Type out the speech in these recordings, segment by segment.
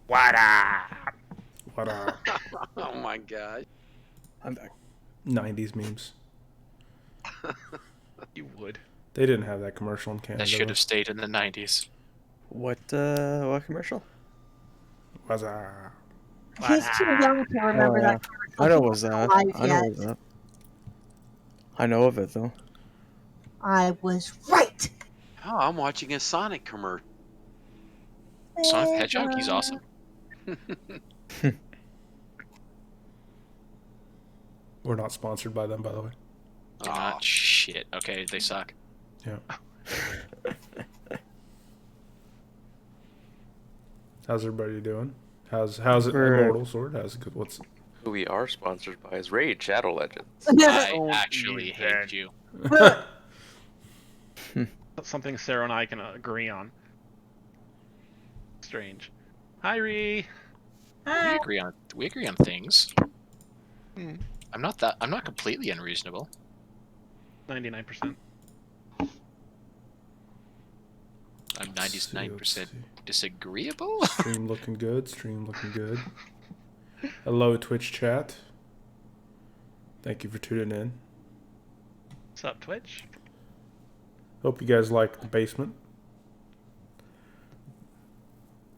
What up? What Oh my god. I'm back. 90s memes. You would. They didn't have that commercial in Canada. That should have stayed in the 90s. What commercial? What's up? He's too young to remember that. I know He it was wasn't that. alive I know yet. it was that. I know of it though. I was right. Oh, I'm watching a Sonic commercial. Sonic the Hedgehog, he's awesome. We're not sponsored by them, by the way. They're not shit. Okay, they suck. Yeah. How's everybody doing? How's it Immortal Sword? How's it good? What's Who we are sponsored by is Raid Shadow Legends. I Oh, actually you hate bad. you. That's something Sarah and I can agree on. Strange. Hi, Ree. We agree on things. Hmm. I'm not completely unreasonable. 99%. I'm let's 99% see. disagreeable. Stream looking good. Stream looking good. Hello, Twitch chat. Thank you for tuning in. What's up, Twitch? Hope you guys like the basement.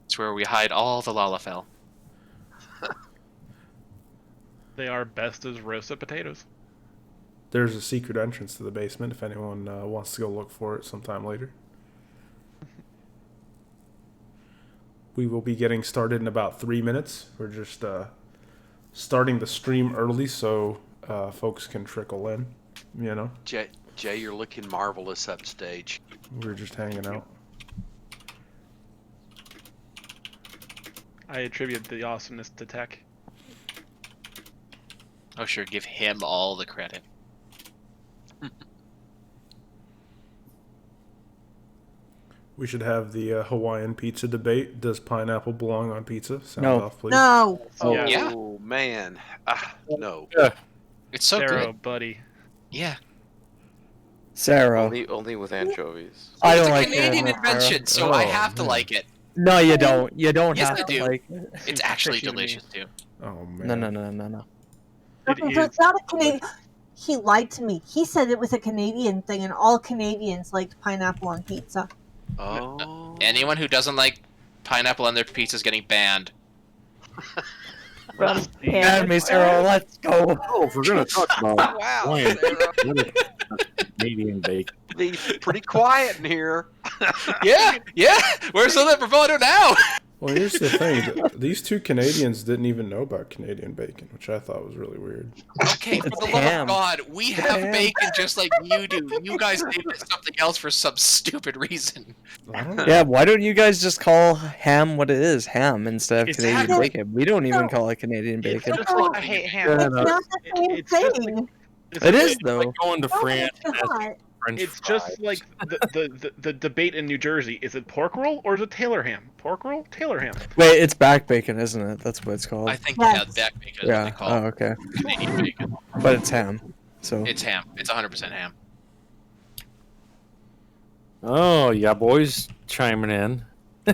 It's where we hide all the Lalafell. They are best as roasted potatoes. There's a secret entrance to the basement if anyone wants to go look for it sometime later. We will be getting started in about 3 minutes. We're just starting the stream early so folks can trickle in, you know. Jay, you're looking marvelous upstage. We're just hanging out. I attribute the awesomeness to tech. Oh sure, give him all the credit. We should have the Hawaiian pizza debate. Does pineapple belong on pizza? Sound No. off, please. No. Oh Yeah. man. No. It's so Sarah, good. buddy. Yeah. Sarah. Only with anchovies. I It's don't a like Canadian Sarah. invention, so I have to like it. No, you don't. You don't Yes, have I to do. like it. It's Seems actually fishy to me. delicious too. Oh man. No. It So is. it's not a Canadian. He lied to me. He said it was a Canadian thing, and all Canadians liked pineapple on pizza. Oh. Anyone who doesn't like pineapple on their pizza is getting banned. From And me, Sarah, let's go. Oh, if we're gonna talk about Wow, Hawaiian, Sarah. what is Canadian bacon? Be pretty quiet in here. Yeah. Where's all that bravado now? Well, here's the thing. These two Canadians didn't even know about Canadian bacon, which I thought was really weird. Okay, for It's the love ham. of God, we have ham. bacon just like you do. You guys named it something else for some stupid reason. I don't know. Yeah, why don't you guys just call ham what it is, ham, instead of Exactly. Canadian bacon? We don't even No. call it Canadian It's bacon. just like, I hate ham. Yeah, It's no, not the same It's just like- thing. It is though. like going to No, France it's and asking not. French It's fries. just like the debate in New Jersey. Is it pork roll or is it Taylor ham? Pork roll? Taylor ham. Wait, it's back bacon, isn't it? That's what it's called. I think Yes. back bacon is what Yeah. they call Oh, okay. Canadian bacon. But it's ham. So It's ham. It's 100% ham. Oh, yeah, boys chiming in. I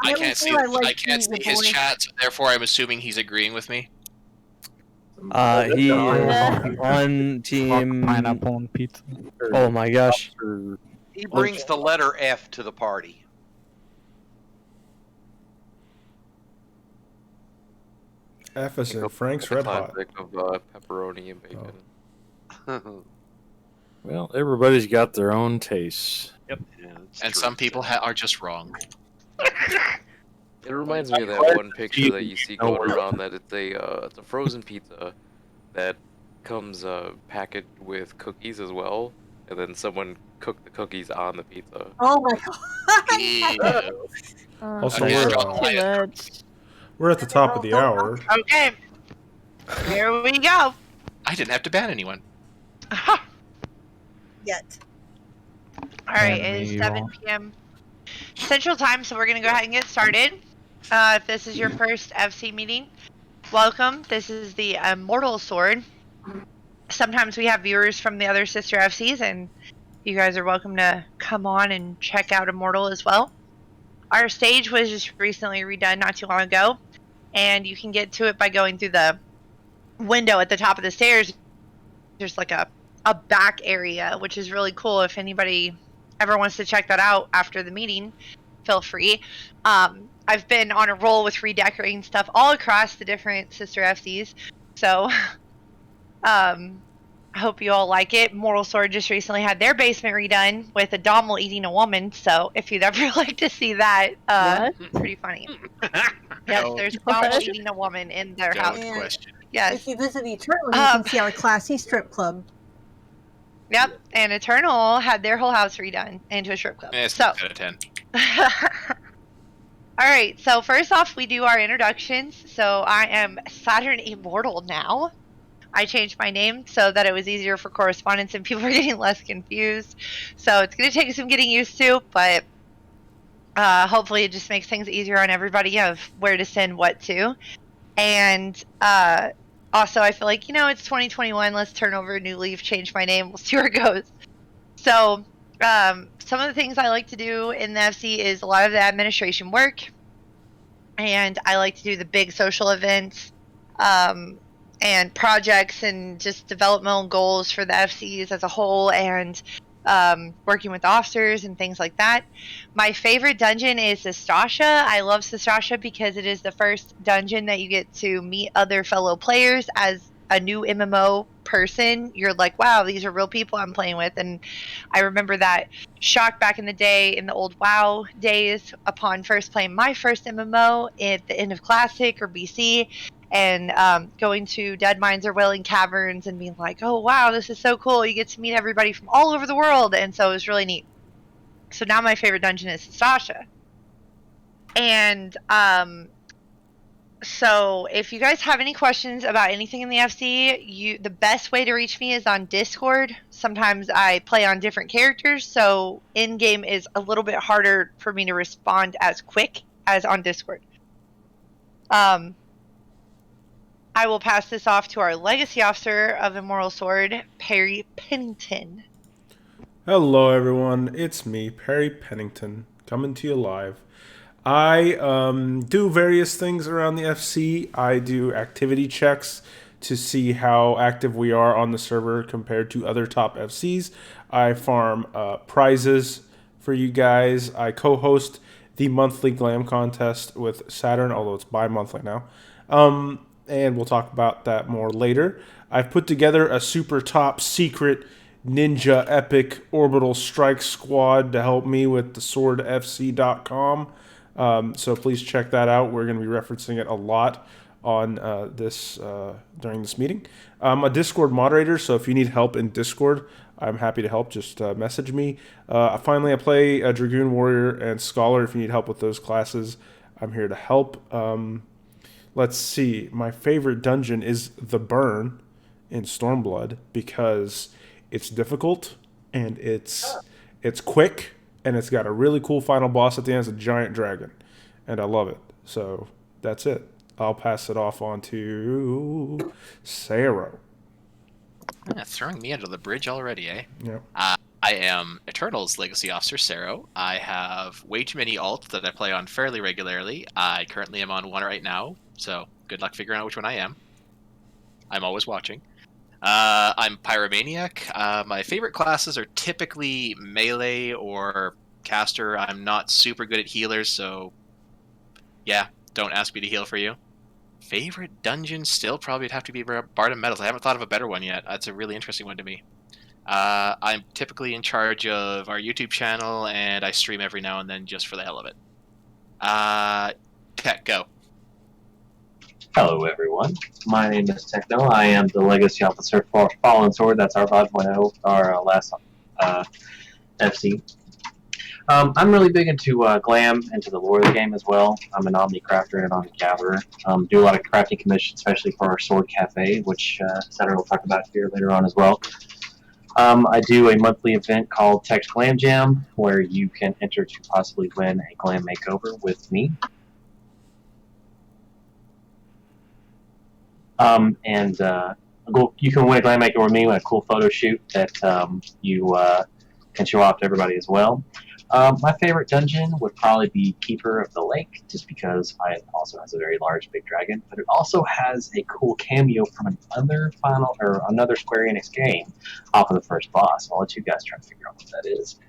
really can't see. feel I like I can't being see the his boy. chat, so therefore I'm assuming he's agreeing with me. he Yeah. is on team Pineapple on pizza. Oh my gosh. Or- He brings the letter F to the party. F is in Frank's Red Hot. Classic of pepperoni and bacon. Well, everybody's got their own tastes. Yeah, it's And true. some people are just wrong. It reminds me of that one picture that you see going around that it's a frozen pizza that comes packaged with cookies as well, and then someone cooked the cookies on the pizza. Oh my god. Ew. Also, Okay, we're, draw the line. we're at the top of the hour. Okay. Here we go. I didn't have to ban anyone. Yet. Alright, it is 7 p.m. Central Time, so we're going to go ahead and get started. If this is your first FC meeting, welcome. This is the Immortal Sword. Sometimes we have viewers from the other sister FCs, and you guys are welcome to come on and check out Immortal as well. our stage was just recently redone not too long ago, and you can get to it by going through the window at the top of the stairs. There's like a back area, which is really cool. If anybody ever wants to check that out after the meeting, feel free. I've been on a roll with redecorating stuff all across the different sister FCs, so I hope you all like it. Mortal Sword just recently had their basement redone with a Dommel eating a woman, so if you'd ever like to see that, What? it's pretty funny. Yes, Don't- there's What? Dommel eating a woman in their house. Don't question. Yes. If you visit Eternal, you can see our classy strip club. Yep, and Eternal had their whole house redone into a strip club. It's So, 10 out of 10. all right. So first off, we do our introductions. So I am Saturn Immortal now. I changed my name so that it was easier for correspondence and people are getting less confused. So it's going to take some getting used to, but hopefully it just makes things easier on everybody of where to send what to. And also, I feel like, it's 2021. Let's turn over a new leaf, change my name. We'll see where it goes. So some of the things I like to do in the FC is a lot of the administration work. And I like to do the big social events. And projects and just developmental goals for the FCs as a whole, and working with officers and things like that. My favorite dungeon is Sestasha. I love Sestasha because it is the first dungeon that you get to meet other fellow players as a new MMO person. You're like, wow, these are real people I'm playing with. And I remember that shock back in the day, in the old WoW days, upon first playing my first MMO at the end of Classic or BC, and going to Dead Mines or Wailing Caverns and being like, oh, wow, this is so cool. You get to meet everybody from all over the world. And so it was really neat. So now my favorite dungeon is Sasha. And so if you guys have any questions about anything in the FC, the best way to reach me is on Discord. Sometimes I play on different characters, so in-game is a little bit harder for me to respond as quick as on Discord. I will pass this off to our Legacy Officer of Immortal Sword, Perry Pennington. Hello, everyone. It's me, Perry Pennington, coming to you live. I do various things around the FC. I do activity checks to see how active we are on the server compared to other top FCs. I farm prizes for you guys. I co-host the monthly Glam contest with Saturn, although it's bi-monthly now. And we'll talk about that more later. I've put together a super top secret ninja epic orbital strike squad to help me with the swordfc.com. So please check that out. We're going to be referencing it a lot on during this meeting. I'm a Discord moderator, so if you need help in Discord, I'm happy to help. Just message me. Finally, I play a Dragoon Warrior and Scholar. If you need help with those classes, I'm here to help. Let's see. My favorite dungeon is the Burn in Stormblood because it's difficult and it's quick and it's got a really cool final boss at the end. It's a giant dragon, and I love it. So that's it. I'll pass it off on to Sarah. Throwing me under the bridge already, eh? Yeah. I am Eternal's Legacy Officer, Sero. I have way too many alts that I play on fairly regularly. I currently am on one right now, so good luck figuring out which one I am. I'm always watching. I'm Pyromaniac. My favorite classes are typically melee or caster. I'm not super good at healers, so yeah, don't ask me to heal for you. Favorite dungeon still probably would have to be Bard of Metals. I haven't thought of a better one yet. That's a really interesting one to me. I'm typically in charge of our YouTube channel, and I stream every now and then just for the hell of it. Tech, go. Hello, everyone. My name is Techno. I am the Legacy Officer for Fallen Sword. That's our 5.0, our last FC. I'm really big into glam and to the lore of the game as well. I'm an Omni Crafter and an Omni Gatherer. Do a lot of crafting commissions, especially for our Sword Cafe, which Senator will talk about here later on as well. I do a monthly event called Text Glam Jam, where you can enter to possibly win a glam makeover with me. You can win a glam makeover with me with a cool photo shoot that you can show off to everybody as well. My favorite dungeon would probably be Keeper of the Lake, just because it also has a very large big dragon, but it also has a cool cameo from another Square Enix game off of the first boss. I'll let you guys try to figure out what that is.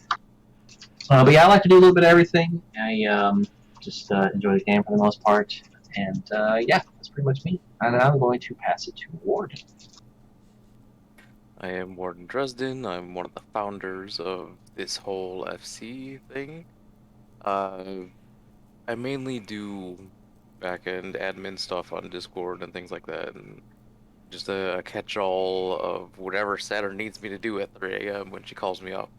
But yeah, I like to do a little bit of everything. I just enjoy the game for the most part, and yeah, that's pretty much me. And I'm going to pass it to Ward. I am Warden Dresden. I'm one of the founders of this whole FC thing. I mainly do back-end admin stuff on Discord and things like that, and just a catch-all of whatever Saturn needs me to do at 3 a.m. when she calls me up.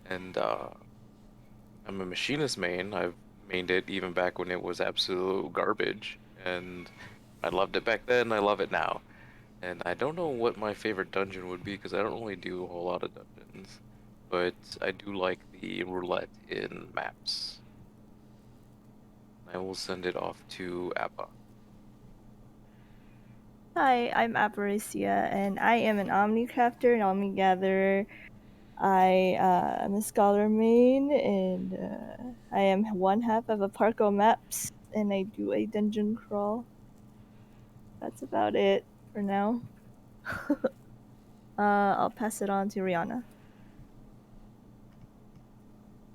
And I'm a machinist main. I've mained it even back when it was absolute garbage, and I loved it back then. I love it now. And I don't know what my favorite dungeon would be because I don't really do a whole lot of dungeons, but I do like the roulette in maps. I will send it off to Appa. Hi, I'm Aparicia, and I am an Omnicrafter and Omnigatherer. I am a Scholar main, and I am one half of a Parco Maps, and I do a dungeon crawl. That's about it for now. I'll pass it on to Rihanna.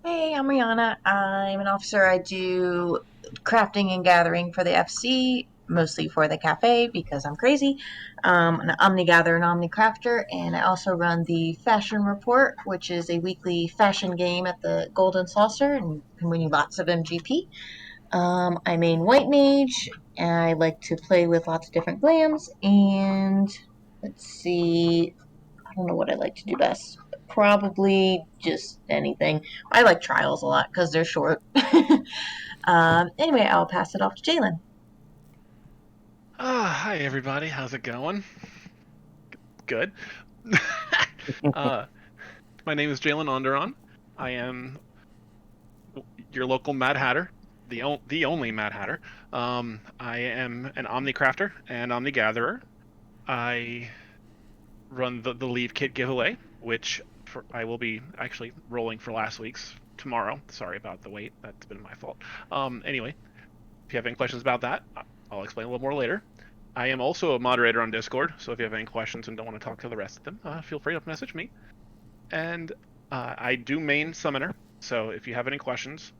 Hey, I'm Rihanna. I'm an officer. I do crafting and gathering for the FC, mostly for the cafe because I'm crazy. An Omni Gatherer and Omni Crafter, and I also run the Fashion Report, which is a weekly fashion game at the Golden Saucer, and can win you lots of MGP. I main White Mage, and I like to play with lots of different glams, and let's see, I don't know what I like to do best. Probably just anything. I like trials a lot because they're short. Anyway, I'll pass it off to Jalen. Hi everybody, how's it going? Good. My name is Jalen Onderon. I am your local Mad Hatter, the only Mad Hatter. I am an Omnicrafter and Omnigatherer. I run the Leave Kit giveaway, which I will be actually rolling for last week's tomorrow. Sorry about the wait, that's been my fault. Anyway, if you have any questions about that, I'll explain a little more later. I am also a moderator on Discord, so if you have any questions and don't want to talk to the rest of them, feel free to message me. And I do main Summoner, so if you have any questions,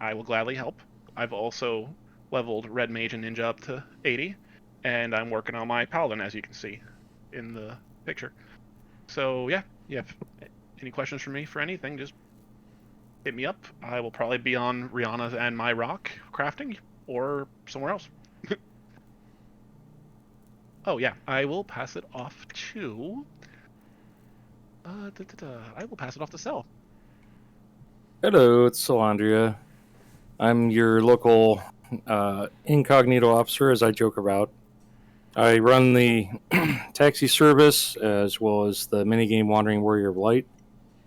I will gladly help. I've also leveled Red Mage and Ninja up to 80, and I'm working on my Paladin, as you can see in the picture. So yeah, you have any questions for me for anything, just hit me up. I will probably be on Rihanna's and my rock crafting, or somewhere else. Oh yeah, I will pass it off to. I will pass it off to Cell. Hello, it's Solandria. I'm your local incognito officer, as I joke about. I run the taxi service as well as the minigame Wandering Warrior of Light.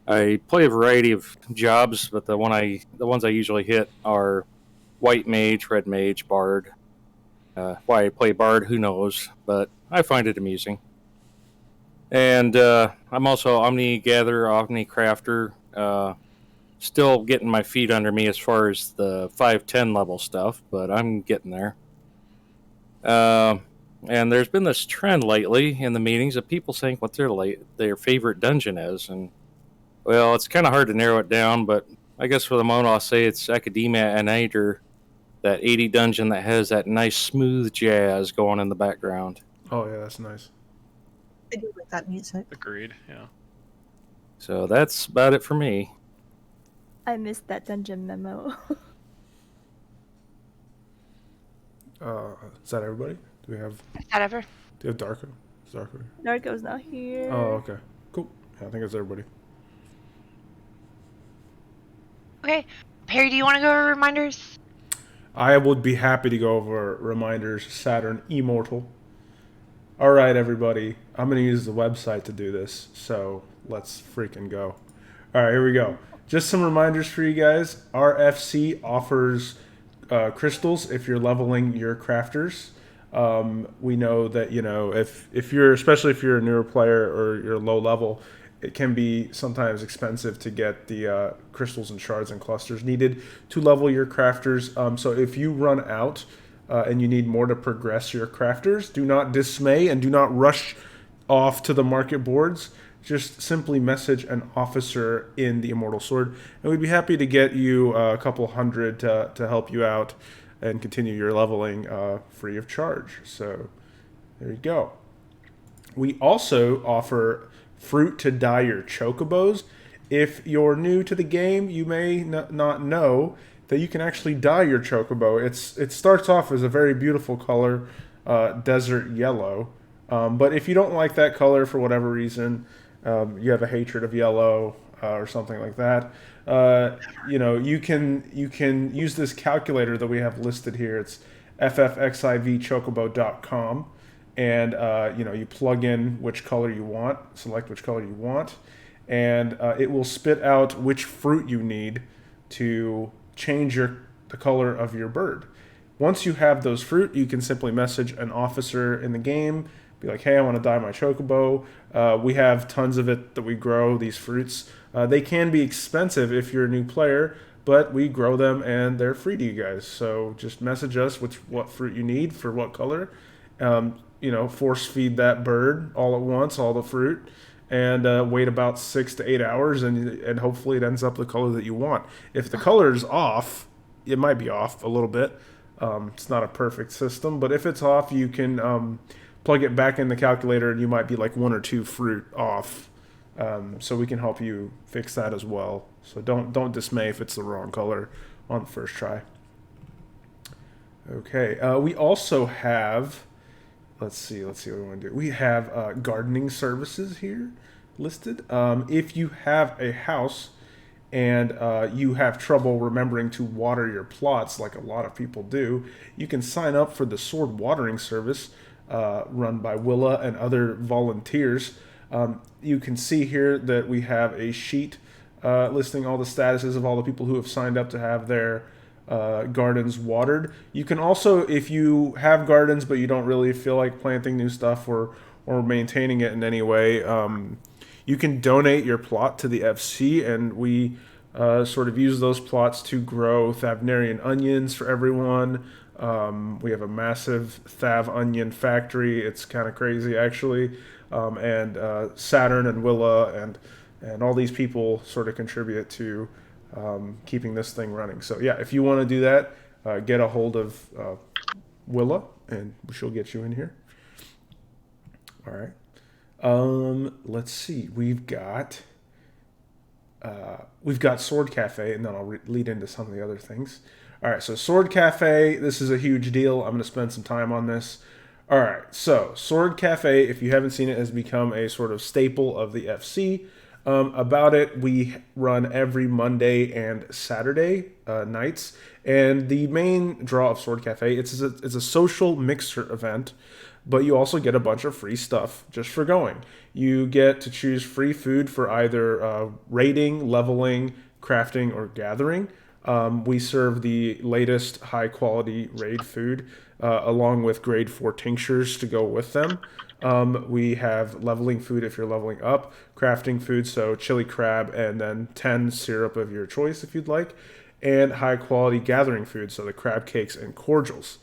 I play a variety of jobs, but the ones I usually hit are White Mage, Red Mage, Bard. Why I play Bard, who knows, but I find it amusing. And I'm also Omni Gatherer, Omni Crafter. Still getting my feet under me as far as the 510 level stuff, but I'm getting there. And there's been this trend lately in the meetings of people saying what their favorite dungeon is, and well, it's kind of hard to narrow it down, but I guess for the moment I'll say it's Academia Annihilator, that 80 dungeon that has that nice smooth jazz going in the background. Oh yeah, that's nice. I do like that music. Agreed, yeah. So that's about it for me. I missed that dungeon memo. Is that everybody? Do we have? Whatever. Do you have Darko? Is Darko? Narco's not here. Oh, okay, cool. Yeah, I think that's everybody. Okay. Perry, do you want to go over reminders? I would be happy to go over reminders. Saturn Immortal. All right, everybody. I'm gonna use the website to do this, so let's freaking go. All right, here we go. Just some reminders for you guys. Our FC offers crystals if you're leveling your crafters. We know that, you know, if you're, especially if you're a newer player or you're low level, it can be sometimes expensive to get the crystals and shards and clusters needed to level your crafters. So if you run out and you need more to progress your crafters, do not dismay and do not rush off to the market boards. Just simply message an officer in the Immortal Sword, and we'd be happy to get you a couple hundred to help you out and continue your leveling free of charge. So there you go. We also offer fruit to dye your chocobos. If you're new to the game, you may not know that you can actually dye your chocobo. It starts off as a very beautiful color, desert yellow. But if you don't like that color for whatever reason, you have a hatred of yellow or something like that, you can use this calculator that we have listed here. It's ffxivchocobo.com, and you plug in which color you want, select which color you want, and it will spit out which fruit you need to change the color of your bird. Once you have those fruit, you can simply message an officer in the game, be like, hey, I want to dye my chocobo. We have tons of it that we grow, these fruits. They can be expensive if you're a new player, but we grow them and they're free to you guys. So just message us with what fruit you need for what color. Force feed that bird all at once, all the fruit, and wait about 6 to 8 hours, and hopefully it ends up the color that you want. If the color is off, it might be off a little bit. It's not a perfect system, but if it's off, you can plug it back in the calculator, and you might be like 1 or 2 fruit off. So we can help you fix that as well. So don't dismay if it's the wrong color on the first try. Okay, we also have, let's see what we want to do. We have gardening services here listed. If you have a house and you have trouble remembering to water your plots, like a lot of people do, you can sign up for the sword watering service run by Willa and other volunteers. You can see here that we have a sheet listing all the statuses of all the people who have signed up to have their gardens watered. You can also, if you have gardens but you don't really feel like planting new stuff or maintaining it in any way, you can donate your plot to the FC, and we sort of use those plots to grow Thavnarian onions for everyone. We have a massive Thav onion factory. It's kind of crazy, actually. And Saturn and Willa and all these people sort of contribute to keeping this thing running. So yeah, if you want to do that, get a hold of Willa, and she'll get you in here. All right. Let's see. We've got Sword Cafe, and then I'll lead into some of the other things. All right, so Sword Cafe, this is a huge deal. I'm going to spend some time on this. All right, so Sword Cafe, if you haven't seen it, has become a sort of staple of the FC. About it, we run every Monday and Saturday nights, and the main draw of Sword Cafe, it's a social mixer event, but you also get a bunch of free stuff just for going. You get to choose free food for either raiding, leveling, crafting, or gathering. We serve the latest high-quality raid food, along with grade 4 tinctures to go with them. We have leveling food if you're leveling up, crafting food, so chili crab, and then 10 syrup of your choice if you'd like, and high-quality gathering food, so the crab cakes and cordials.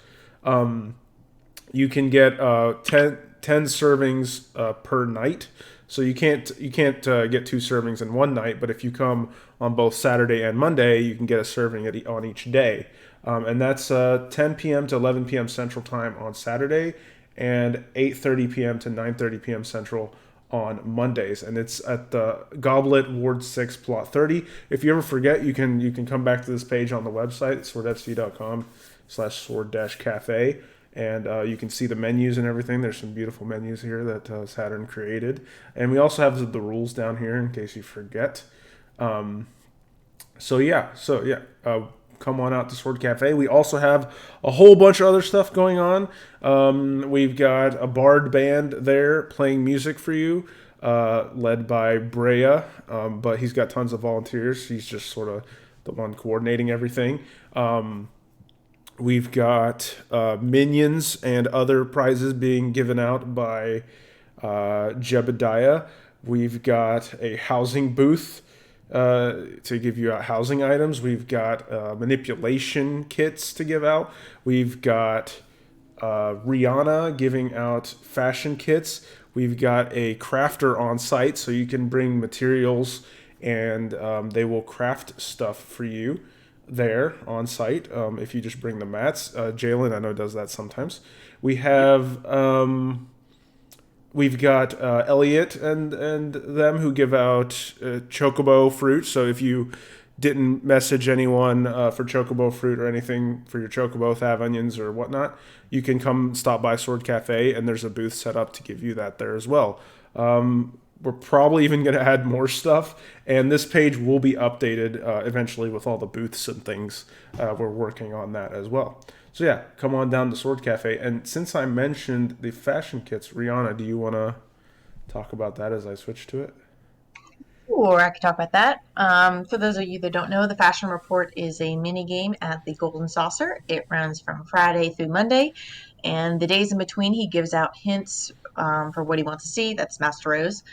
You can get 10 servings per night. So you can't get 2 servings in one night, but if you come on both Saturday and Monday, you can get a serving on each day. And that's 10 p.m. to 11 p.m. Central Time on Saturday, and 8:30 p.m. to 9:30 p.m. Central on Mondays. And it's at the Goblet, Ward 6, Plot 30. If you ever forget, you can come back to this page on the website, swordfc.com/sword-cafe. And you can see the menus and everything. There's some beautiful menus here that Saturn created. And we also have the rules down here in case you forget. Come on out to Sword Cafe. We also have a whole bunch of other stuff going on. We've got a bard band there playing music for you, led by Brea, but he's got tons of volunteers. He's just sort of the one coordinating everything. We've got minions and other prizes being given out by Jebediah. We've got a housing booth to give you out housing items. We've got manipulation kits to give out. We've got Rihanna giving out fashion kits. We've got a crafter on site, so you can bring materials and they will craft stuff for you there on site if you just bring the mats. Jalen, I know, does that sometimes. We have we've got Elliot and them who give out chocobo fruit. So if you didn't message anyone for chocobo fruit or anything for your chocobo, Thav onions or whatnot, you can come stop by Sword Cafe, and there's a booth set up to give you that there as well. We're probably even going to add more stuff, and this page will be updated eventually with all the booths and things. We're working on that as well. So yeah, come on down to Sword Cafe. And since I mentioned the fashion kits, Rihanna, do you want to talk about that as I switch to it? Or I could talk about that. For those of you that don't know, the Fashion Report is a mini game at the Golden Saucer. It runs from Friday through Monday, and the days in between, he gives out hints for what he wants to see. That's Master Rose.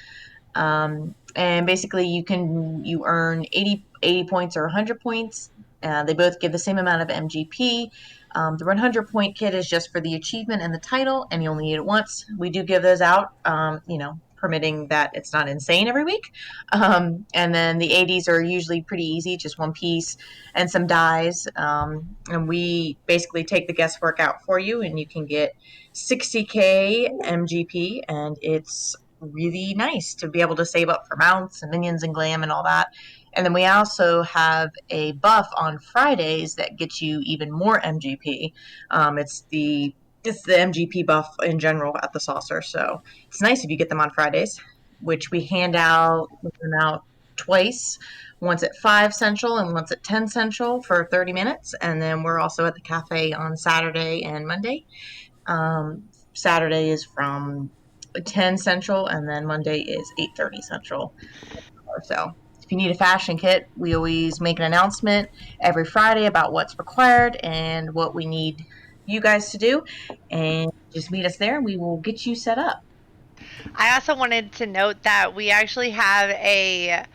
And basically, you earn 80 points or 100 points. They both give the same amount of MGP. The 100 point kit is just for the achievement and the title, and you only need it once. We do give those out, permitting that it's not insane every week. And then the 80s are usually pretty easy, just one piece and some dies. And we basically take the guesswork out for you, and you can get 60k MGP, and it's really nice to be able to save up for mounts and minions and glam and all that. And then we also have a buff on Fridays that gets you even more MGP. It's the MGP buff in general at the saucer, so it's nice if you get them on Fridays, which we hand out twice, once at 5 Central and once at 10 Central for 30 minutes. And then we're also at the cafe on Saturday and Monday. Saturday is from 10 Central, and then Monday is 8:30 Central. So if you need a fashion kit, we always make an announcement every Friday about what's required and what we need you guys to do, and just meet us there and we will get you set up. I also wanted to note that we actually have a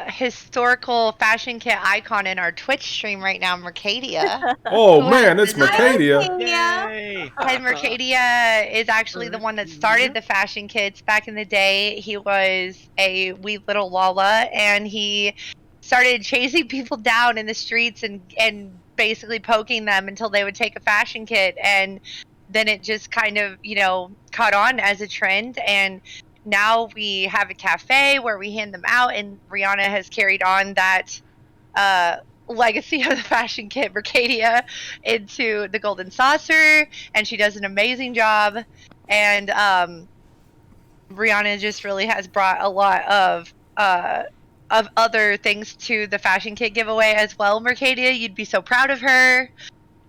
historical fashion kit icon in our Twitch stream right now, Mercadia. Oh man, it's Mercadia. Yay! And Mercadia is actually the one that started the fashion kits back in the day. He was a wee little Lala, and he started chasing people down in the streets and basically poking them until they would take a fashion kit. And then it just kind of, caught on as a trend. And now we have a cafe where we hand them out, and Rihanna has carried on that legacy of the fashion kit Mercadia into the Golden Saucer, and she does an amazing job. And Rihanna just really has brought a lot of other things to the fashion kit giveaway as well. Mercadia, you'd be so proud of her.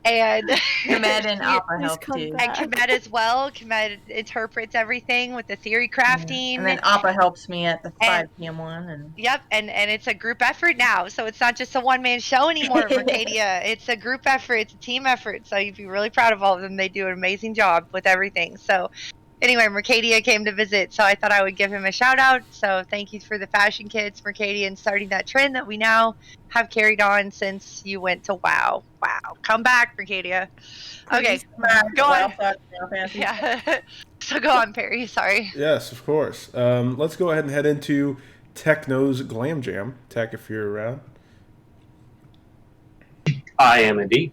And Komed and Opera help too. And Komed as well. Komed interprets everything with the theory crafting. Yeah. And then Opera helps me at the 5 p.m. one. And yep, and it's a group effort now. So it's not just a one-man show anymore, Mercadia. It's a group effort. It's a team effort. So you'd be really proud of all of them. They do an amazing job with everything. So anyway, Mercadia came to visit, so I thought I would give him a shout out. So thank you for the fashion kits, Mercadia, and starting that trend that we now have carried on since you went to WoW. Wow. Come back, Mercadia. Okay, go on. Yeah. So go on, Perry. Sorry. Yes, of course. Let's go ahead and head into Techno's Glam Jam. Tech, if you're around. I am indeed.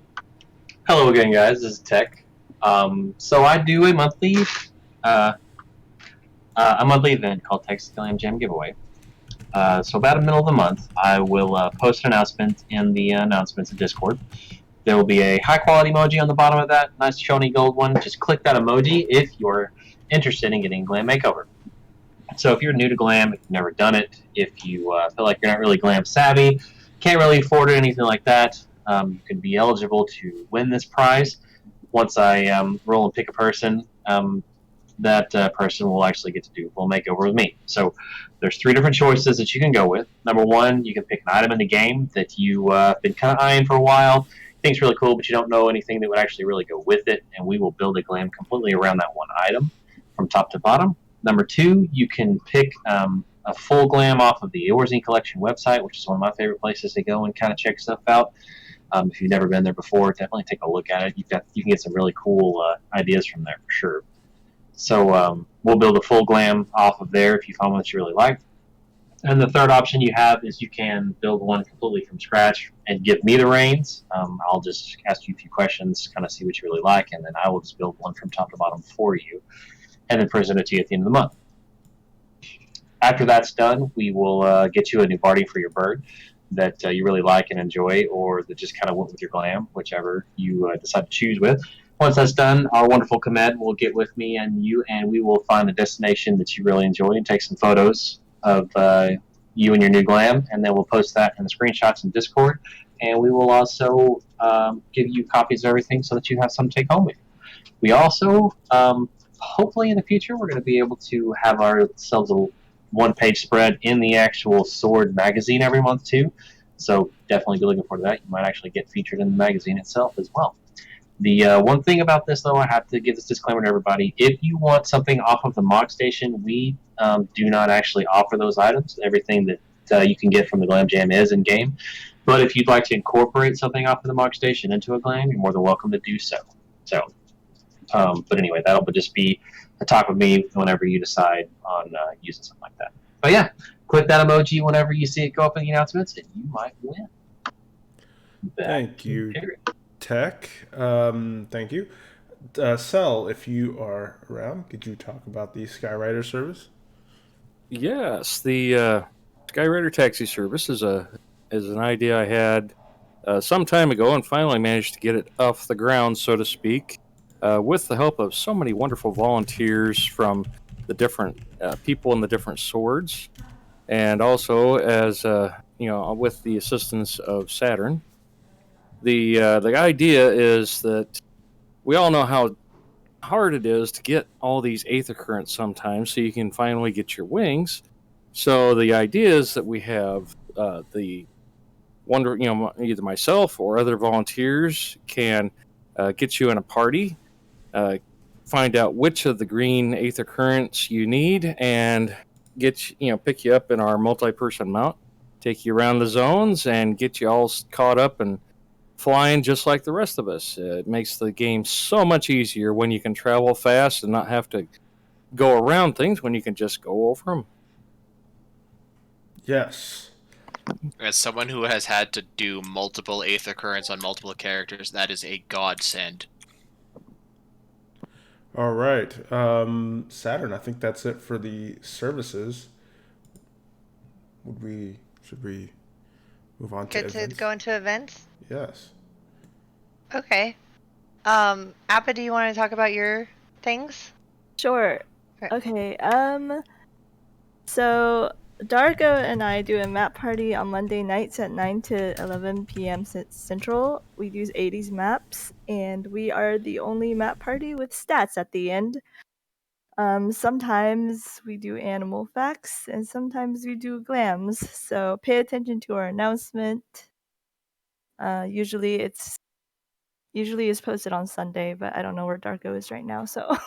Hello again, guys. This is Tech. So I do a monthly event called Tech's Glam Jam Giveaway. So about the middle of the month, I will post an announcement in the announcements in Discord. There will be a high-quality emoji on the bottom of that, nice shiny gold one. Just click that emoji if you're interested in getting a glam makeover. So if you're new to glam, if you've never done it, if you feel like you're not really glam savvy, can't really afford it, anything like that, you could be eligible to win this prize. Once I roll and pick a person, that person will actually get to do a full makeover with me. So there's 3 different choices that you can go with. Number 1, you can pick an item in the game that you've been kind of eyeing for a while. Think it's really cool, but you don't know anything that would actually really go with it, and we will build a glam completely around that one item from top to bottom. Number 2, you can pick a full glam off of the Eorzine Collection website, which is one of my favorite places to go and kind of check stuff out. If you've never been there before, definitely take a look at it. You can get some really cool ideas from there for sure. So we'll build a full glam off of there if you find one that you really like. And the third option you have is you can build one completely from scratch and give me the reins. I'll just ask you a few questions, kind of see what you really like, and then I will just build one from top to bottom for you, and then present it to you at the end of the month. After that's done, we will get you a new party for your bird that you really like and enjoy, or that just kind of went with your glam, whichever you decide to choose with. Once that's done, our wonderful command will get with me and you, and we will find a destination that you really enjoy and take some photos of you and your new glam, and then we'll post that in the screenshots in Discord. And we will also give you copies of everything so that you have some to take home with you. We also, hopefully in the future, we're going to be able to have ourselves a one-page spread in the actual Sword magazine every month too. So definitely be looking forward to that. You might actually get featured in the magazine itself as well. The one thing about this, though, I have to give this disclaimer to everybody. If you want something off of the Mog Station, we do not actually offer those items. Everything that you can get from the Glam Jam is in-game. But if you'd like to incorporate something off of the Mog Station into a Glam, you're more than welcome to do so. But anyway, that'll just be a talk with me whenever you decide on using something like that. But yeah, click that emoji whenever you see it go up in the announcements, and you might win. Thank you, Tech. Thank you. Cell, if you are around, could you talk about the Skyrider service? Yes, the Skyrider taxi service is an idea I had some time ago, and finally managed to get it off the ground, so to speak, with the help of so many wonderful volunteers from the different people in the different swords, and also as with the assistance of Saturn. The idea is that we all know how hard it is to get all these aether currents sometimes, so you can finally get your wings. So the idea is that we have the wonder, either myself or other volunteers can get you in a party, find out which of the green aether currents you need, and pick you up in our multi-person mount, take you around the zones, and get you all caught up and flying just like the rest of us. It makes the game so much easier when you can travel fast and not have to go around things, when you can just go over them. Yes. As someone who has had to do multiple aether currents on multiple characters, that is a godsend. All right. Saturn, I think that's it for the services. Should we move on to Good to events? go into events? Yes. Okay. Appa, do you want to talk about your things? Sure. Okay. So Dargo and I do a map party on Monday nights at 9 to 11 p.m. Central. We use 80s maps, and we are the only map party with stats at the end. Sometimes we do animal facts, and sometimes we do glams. So pay attention to our announcement. Usually it's posted on Sunday, but I don't know where Darko is right now. So,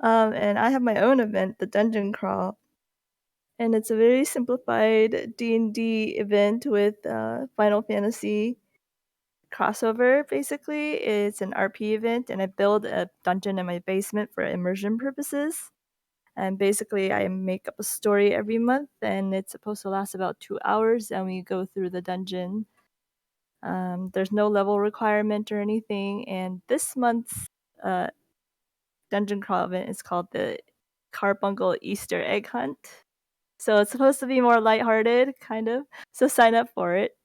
and I have my own event, the Dungeon Crawl, and it's a very simplified D&D event with Final Fantasy crossover. Basically, it's an RP event, and I build a dungeon in my basement for immersion purposes. And basically, I make up a story every month, and it's supposed to last about 2 hours, and we go through the dungeon. There's no level requirement or anything, and this month's dungeon crawl event is called the Carbuncle Easter Egg Hunt. So it's supposed to be more lighthearted, kind of. So sign up for it.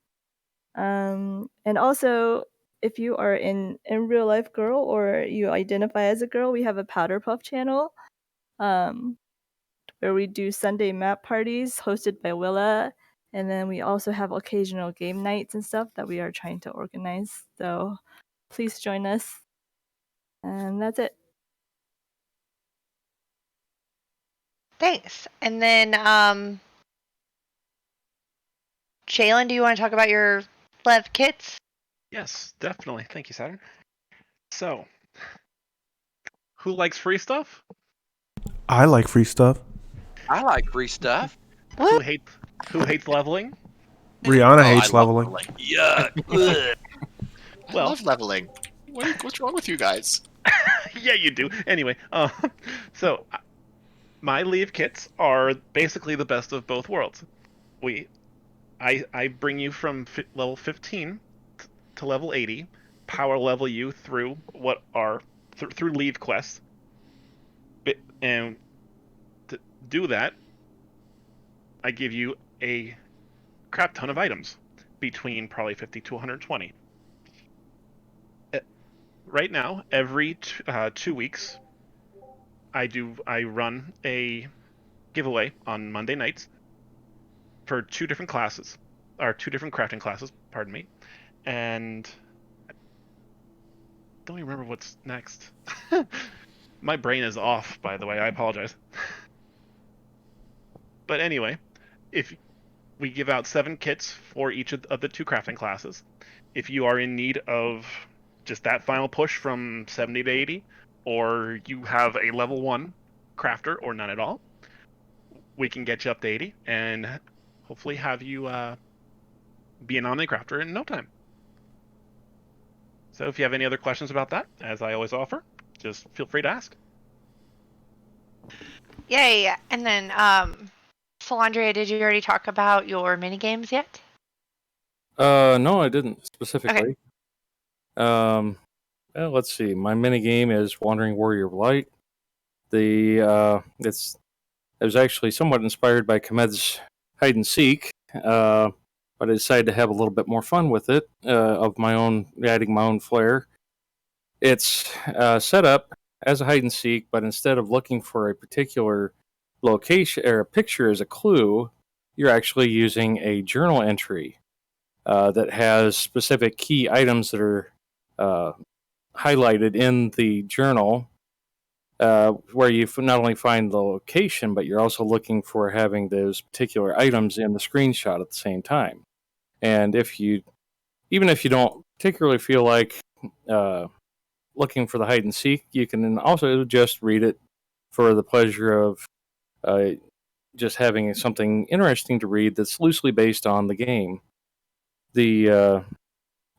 And also, if you are in real life girl or you identify as a girl, we have a Powder Puff channel, where we do Sunday map parties hosted by Willa. And then we also have occasional game nights and stuff that we are trying to organize. So please join us. And that's it. Thanks. And then, Jalen, do you want to talk about your Lev kits? Yes, definitely. Thank you, Saturn. So, who likes free stuff? I like free stuff. I like free stuff. Who hates Who hates leveling? Rihanna Oh, I hates love leveling. Yuck. Ugh. I Well- love leveling. What's wrong with you guys? Yeah, you do. Anyway, so my leave kits are basically the best of both worlds. I bring you from level 15 to level 80, power level you through what are through leave quests, and to do that, I give you a crap ton of items between probably 50 to 120. Right now, every 2 weeks, I run a giveaway on Monday nights for two different classes, or two different crafting classes. Pardon me, and I don't even remember what's next. My brain is off, by the way. I apologize. But anyway, if we give out 7 kits for each of the two crafting classes, if you are in need of just that final push from 70 to 80, or you have a level 1 crafter or none at all, we can get you up to 80 and hopefully have you be an Omni crafter in no time. So if you have any other questions about that, as I always offer, just feel free to ask. Yay! And then, Solandria, did you already talk about your mini games yet? No, I didn't specifically. Well, let's see. My mini game is Wandering Warrior of Light. It was actually somewhat inspired by Komed's Hide and Seek, but I decided to have a little bit more fun with it, of my own, adding my own flair. It's set up as a hide and seek, but instead of looking for a particular location or a picture as a clue, you're actually using a journal entry that has specific key items that are uh, highlighted in the journal, where you not only find the location, but you're also looking for having those particular items in the screenshot at the same time. And even if you don't particularly feel like looking for the hide and seek, you can also just read it for the pleasure of uh, just having something interesting to read that's loosely based on the game. Then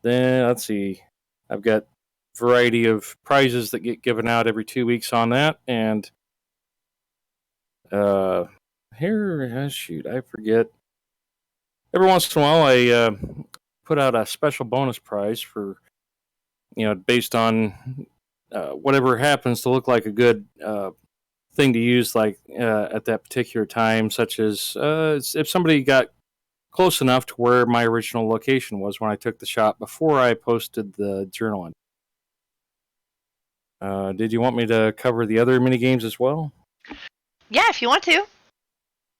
let's see, I've got a variety of prizes that get given out every 2 weeks on that, and shoot, I forget. Every once in a while, I put out a special bonus prize for based on whatever happens to look like a good thing to use, like at that particular time, such as if somebody got close enough to where my original location was when I took the shot before I posted the journal in. Did you want me to cover the other mini games as well? Yeah, if you want to.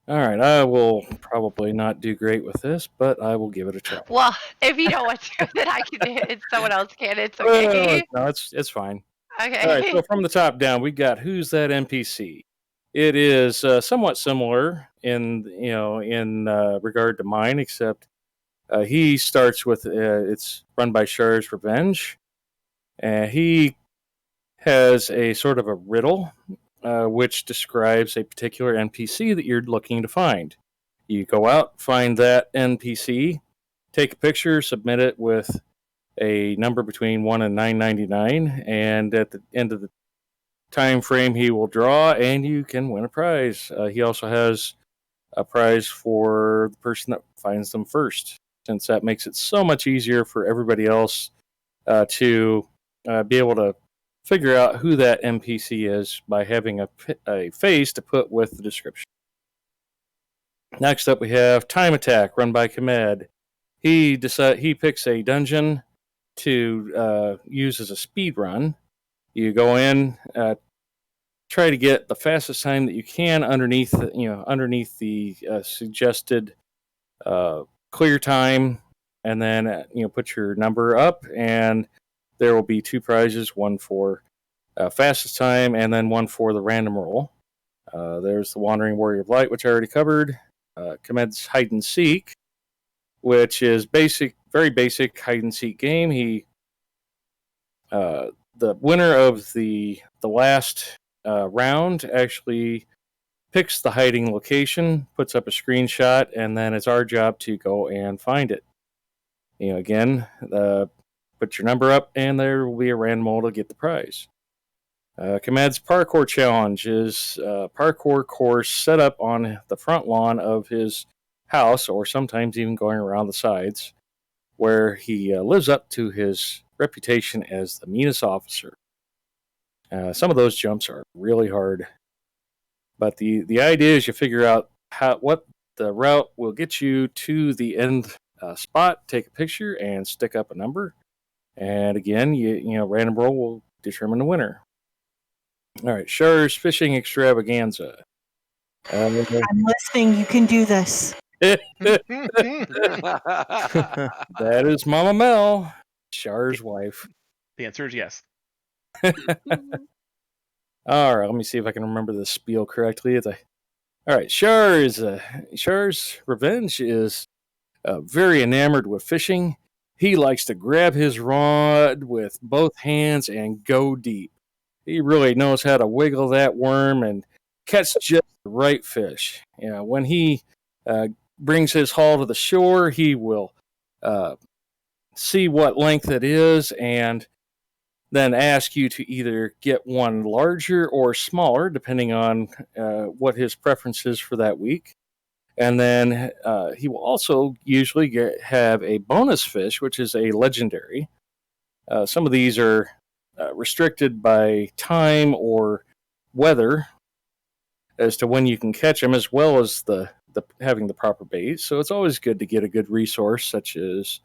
All right, I will probably not do great with this, but I will give it a try. Well, if you don't want to, then I can. If someone else can, it's okay. No, it's fine. Okay. All right, so from the top down, we got Who's That NPC? It is somewhat similar in regard to mine, except he starts with it's run by Char's Revenge, and he has a sort of a riddle which describes a particular NPC that you're looking to find. You go out, find that NPC, take a picture, submit it with a number between 1 and 999, and at the end of the time frame he will draw, and you can win a prize. He also has a prize for the person that finds them first, since that makes it so much easier for everybody else to be able to figure out who that NPC is by having a face to put with the description. Next up, we have Time Attack, run by Komed. He picks a dungeon to use as a speed run. You go in, try to get the fastest time that you can underneath the suggested clear time, and then put your number up, and there will be 2 prizes: one for fastest time, and then one for the random roll. There's the Wandering Warrior of Light, which I already covered. Komed's Hide and Seek, which is very basic hide and seek game. The winner of the last round actually picks the hiding location, puts up a screenshot, and then it's our job to go and find it. Again, put your number up, and there will be a random roll to get the prize. Kamad's parkour challenge is a parkour course set up on the front lawn of his house, or sometimes even going around the sides, where he lives up to his reputation as the meanest officer. Some of those jumps are really hard, but the idea is you figure out what the route will get you to the end spot, take a picture, and stick up a number. And again, random roll will determine the winner. All right, Char's Fishing Extravaganza. I'm listening. You can do this. That is Mama Mel, Char's wife. The answer is yes. All right, let me see if I can remember the spiel correctly. All right, Char's revenge is very enamored with fishing. He likes to grab his rod with both hands and go deep. He really knows how to wiggle that worm and catch just the right fish. When he brings his haul to the shore, he will see what length it is and then ask you to either get one larger or smaller, depending on what his preference is for that week. And then he will also usually have a bonus fish, which is a legendary. Some of these are restricted by time or weather as to when you can catch them, as well as the having the proper bait. So it's always good to get a good resource, such as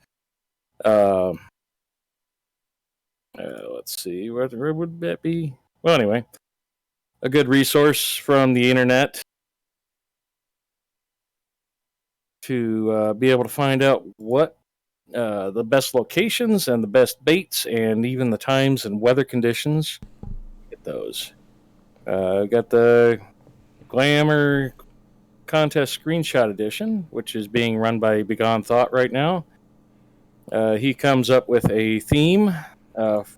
let's see, where would that be? Well, anyway, a good resource from the internet to be able to find out what the best locations and the best baits and even the times and weather conditions. Get those. Got the Glamour Contest Screenshot Edition, which is being run by Begone Thought right now. He comes up with a theme.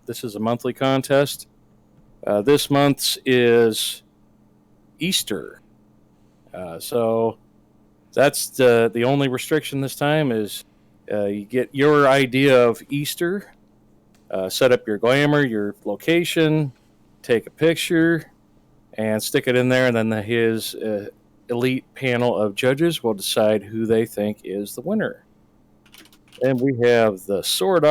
This is a monthly contest. This month's is Easter. So that's the only restriction this time is you get your idea of Easter, set up your glamour, your location, take a picture, and stick it in there, and then his elite panel of judges will decide who they think is the winner. And we have the Sword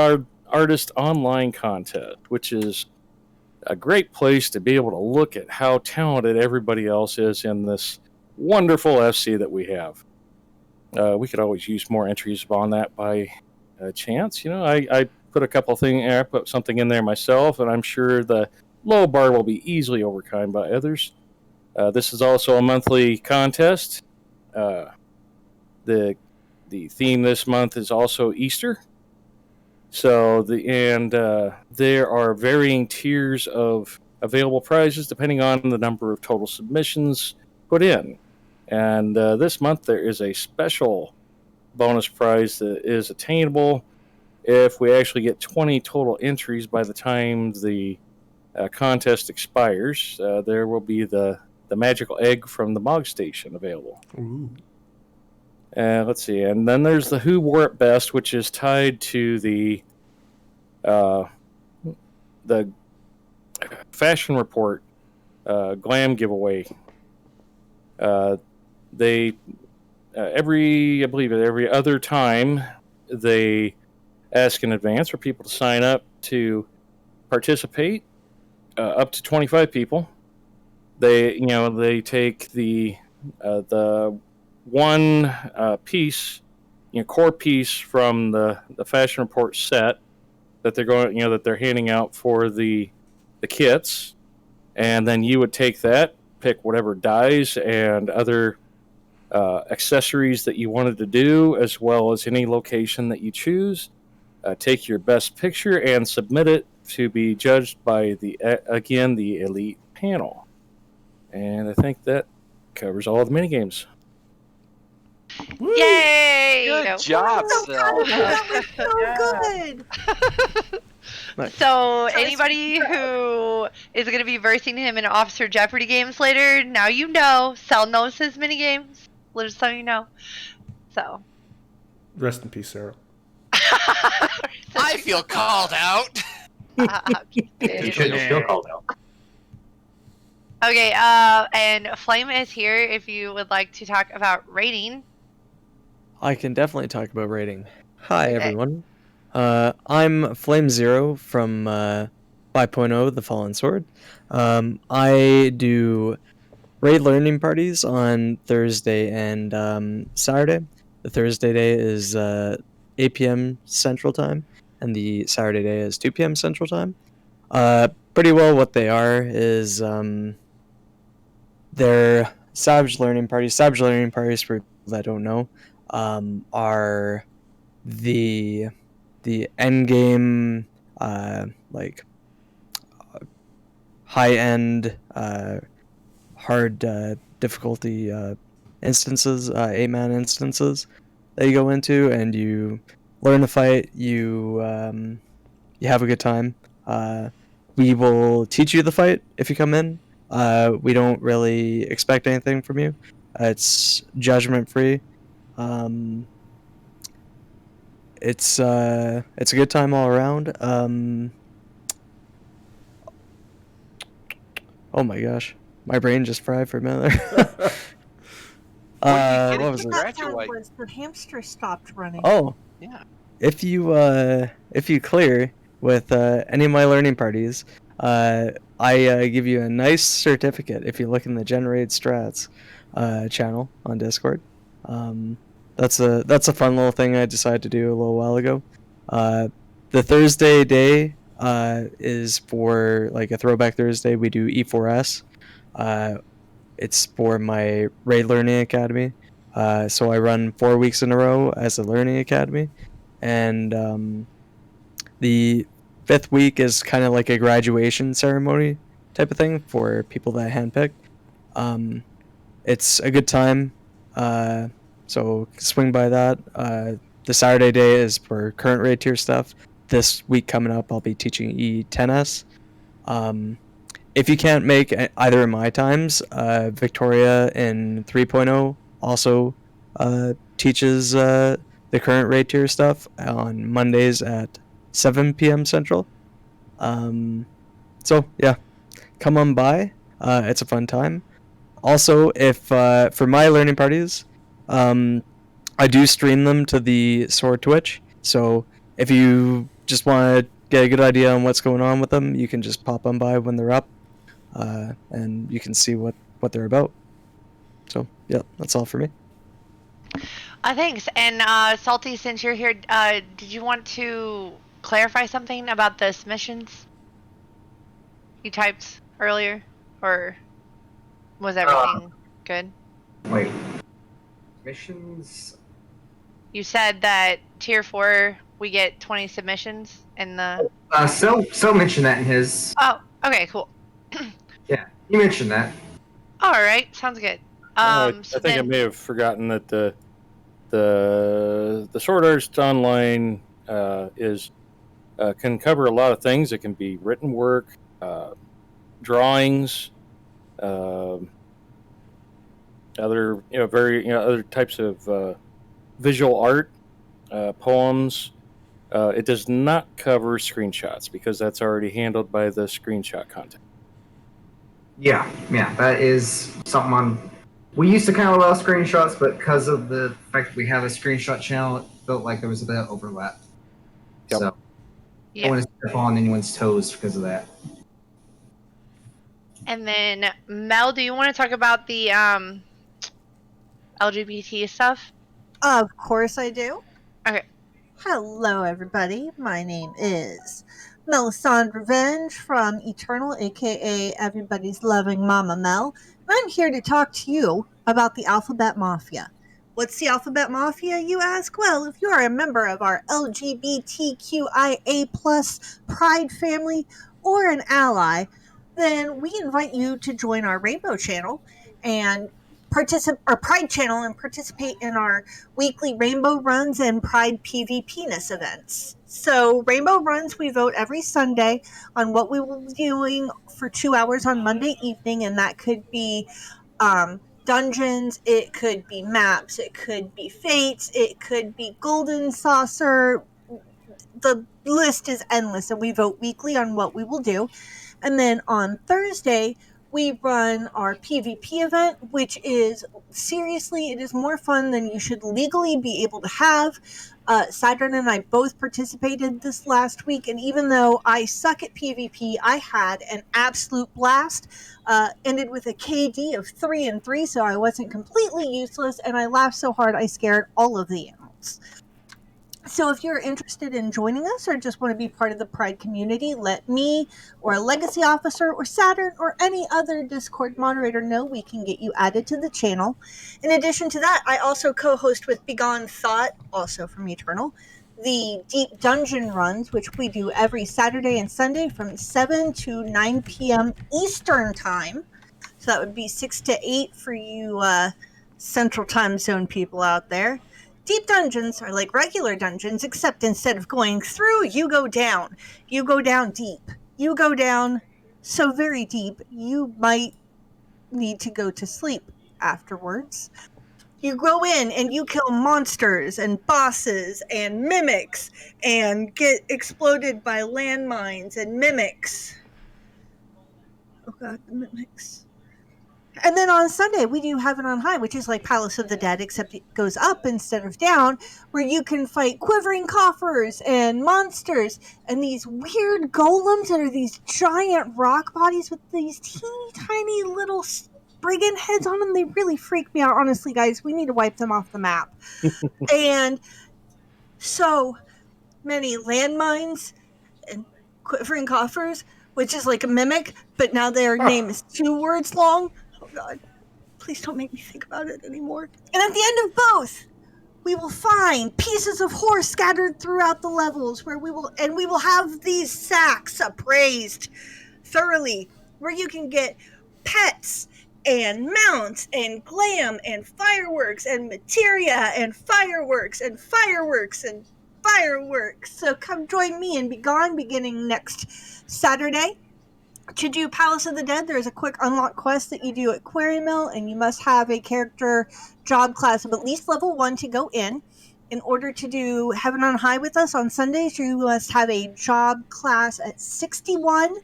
Artist Online Contest, which is a great place to be able to look at how talented everybody else is in this wonderful FC that we have. We could always use more entries on that by chance. I put a couple things, I put something in there myself, and I'm sure the low bar will be easily overcome by others. This is also a monthly contest. The theme this month is also Easter. So there are varying tiers of available prizes depending on the number of total submissions put in. And this month there is a special bonus prize that is attainable if we actually get 20 total entries by the time the contest expires. There will be the magical egg from the Mog Station available. Ooh. Let's see, and then there's the Who Wore It Best, which is tied to the Fashion Report glam giveaway. They every other time they ask in advance for people to sign up to participate, up to 25 people. They take the one piece, core piece from the Fashion Report set that they're going, that they're handing out for the kits, and then you would take that, pick whatever dyes and other accessories that you wanted to do, as well as any location that you choose. Take your best picture and submit it to be judged by the elite panel. And I think that covers all of the minigames. Yay! Good job, So Sel. that was so good. Nice. So anybody who is going to be versing him in Officer Jeopardy games later, now you know. Cell knows his mini games. Just so you know. So. Rest in peace, Sarah. I feel called out. You shouldn't feel called out. Okay, and Flame is here if you would like to talk about rating. I can definitely talk about rating. Hi, Okay. everyone. I'm Flame Zero from 5.0 The Fallen Sword. I do raid learning parties on Thursday and Saturday. The Thursday day is 8 p.m. Central Time, and the Saturday day is 2 p.m. Central Time. Pretty well what they are is they're Savage learning parties. Savage learning parties, for people that don't know, are the end game like high end hard difficulty instances, 8-man instances that you go into, and you learn to fight. You have a good time. We will teach you the fight if you come in. We don't really expect anything from you. It's judgment free. It's a good time all around. Oh my gosh, my brain just fried for a minute. What was it? That sound was the hamster stopped running. Oh, yeah. If you clear with any of my learning parties, I give you a nice certificate. If you look in the Generate Strats channel on Discord, that's a fun little thing I decided to do a little while ago. The Thursday day is for like a throwback Thursday. We do E4S. It's for my Raid Learning Academy. So I run 4 weeks in a row as a learning academy, and the 5th week is kind of like a graduation ceremony type of thing for people that I handpicked. It's a good time, so swing by that. The Saturday day is for current raid tier stuff. This week coming up, I'll be teaching E10S. If you can't make either of my times, Victoria in 3.0 also teaches the current raid tier stuff on Mondays at 7 p.m. Central. So yeah, come on by. It's a fun time. Also, if for my learning parties, I do stream them to the Sword Twitch. So if you just want to get a good idea on what's going on with them, you can just pop on by when they're up, and you can see what they're about. So yeah, that's all for me. Thanks. And Salty, since you're here, did you want to clarify something about the submissions you typed earlier, or was everything good? Wait. Missions? You said that tier 4 we get 20 submissions in the. So mentioned that in his. Oh, okay, cool. Yeah, he mentioned that. All right, sounds good. I So think I then, may have forgotten that the Sword Arts Online is can cover a lot of things. It can be written work, drawings, other other types of visual art, poems. It does not cover screenshots because that's already handled by the screenshot content. Yeah, that is something we used to kind of allow screenshots, but because of the fact that we have a screenshot channel, it felt like there was a bit of overlap. Yep. So I don't want to step on anyone's toes because of that. and then Mel, do you want to talk about the LGBT stuff? Of course I do. Okay. Hello, everybody. My name is Melisandre Revenge from Eternal, aka everybody's loving Mama Mel. And I'm here to talk to you about the Alphabet Mafia. What's the Alphabet Mafia, you ask? Well, if you are a member of our LGBTQIA plus Pride family or an ally, then we invite you to join our Rainbow channel and our Pride channel and participate in our weekly Rainbow Runs and Pride PvP-ness events. So Rainbow Runs, we vote every Sunday on what we will be doing for 2 hours on Monday evening, and that could be dungeons, it could be maps, it could be fates, it could be golden saucer. The list is endless, and we vote weekly on what we will do. And then on Thursday, we run our PvP event, which is seriously, it is more fun than you should legally be able to have. Saturn and I both participated this last week, and even though I suck at PvP, I had an absolute blast. Ended with a KD of 3-3, so I wasn't completely useless, and I laughed so hard I scared all of the animals. So if you're interested in joining us or just want to be part of the Pride community, let me or a legacy officer or Saturn or any other Discord moderator know. We can get you added to the channel. In addition to that, I also co-host with Begone Thought, also from Eternal, the Deep Dungeon runs, which we do every Saturday and Sunday from 7 to 9 p.m. Eastern Time. So that would be 6 to 8 for you Central Time Zone people out there. Deep dungeons are like regular dungeons, except instead of going through, you go down. You go down deep. You go down so very deep, you might need to go to sleep afterwards. You go in and you kill monsters and bosses and mimics and get exploded by landmines and mimics. Oh god, the mimics. And then on Sunday, we do Heaven on High, which is like Palace of the Dead, except it goes up instead of down, where you can fight quivering coffers and monsters and these weird golems that are these giant rock bodies with these teeny tiny little brigand heads on them. They really freak me out, honestly, guys. We need to wipe them off the map. And so many landmines and quivering coffers, which is like a mimic, but now their name is 2 words long. Oh god. Please don't make me think about it anymore. And at the end of both, we will find pieces of horse scattered throughout the levels where we will have these sacks appraised thoroughly where you can get pets and mounts and glam and fireworks and materia and fireworks and fireworks and fireworks. So come join me and Begone beginning next Saturday. To do Palace of the Dead, there is a quick unlock quest that you do at Quarry Mill, and you must have a character job class of at least level 1 to go in. In order to do Heaven on High with us on Sundays, you must have a job class at 61.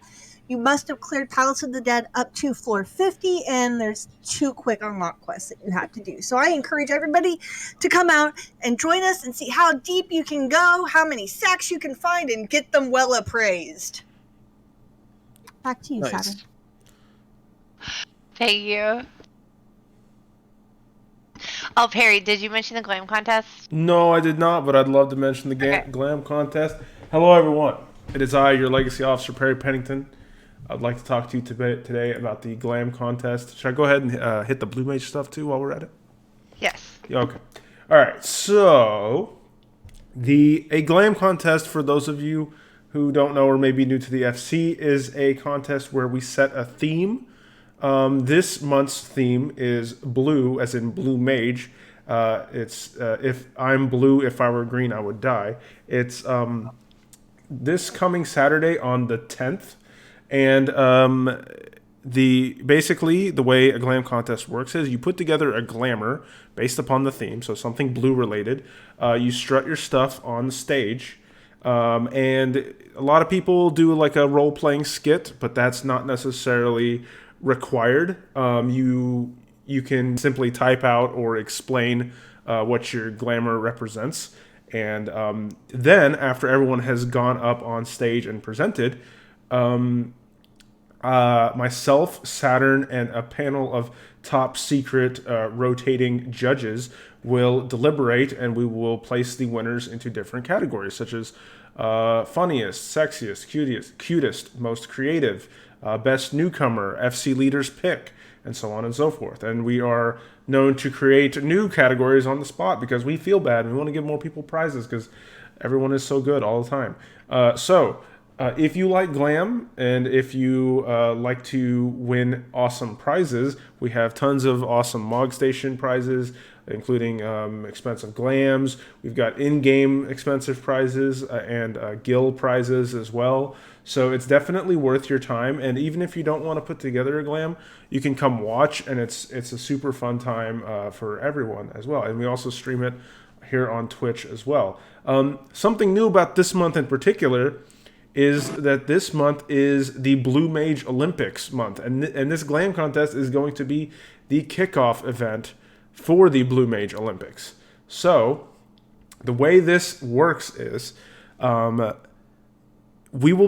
You must have cleared Palace of the Dead up to floor 50, and there's 2 quick unlock quests that you have to do. So I encourage everybody to come out and join us and see how deep you can go, how many sacks you can find, and get them well appraised. Back to you, Nice. Saturn. Thank you. Oh, Perry, did you mention the glam contest? No, I did not, but I'd love to mention the Glam contest. Hello, everyone. It is I, your legacy officer, Perry Pennington. I'd like to talk to you today about the Glam contest. Should I go ahead and hit the Blue Mage stuff too while we're at it? Yes. Yeah, okay. All right. So, a Glam contest, for those of you who don't know or may be new to the FC, is a contest where we set a theme. This month's theme is blue, as in Blue Mage. It's if I'm blue, if I were green, I would die. It's this coming Saturday on the 10th, and basically the way a glam contest works is you put together a glamour based upon the theme, so something blue related. You strut your stuff on the stage. And a lot of people do like a role-playing skit, but that's not necessarily required. You can simply type out or explain what your glamour represents. And then after everyone has gone up on stage and presented, myself, Saturn, and a panel of top secret rotating judges will deliberate, and we will place the winners into different categories, such as funniest, sexiest, cutest, most creative, best newcomer, FC leader's pick, and so on and so forth. And we are known to create new categories on the spot because we feel bad and we want to give more people prizes because everyone is so good all the time. So If you like glam and if you like to win awesome prizes, we have tons of awesome Mog Station prizes, including expensive glams. We've got in-game expensive prizes and guild prizes as well. So it's definitely worth your time. And even if you don't want to put together a glam, you can come watch, and it's a super fun time for everyone as well. And we also stream it here on Twitch as well. Something new about this month in particular is that this month is the Blue Mage Olympics month, and this glam contest is going to be the kickoff event for the Blue Mage Olympics. So the way this works is we'll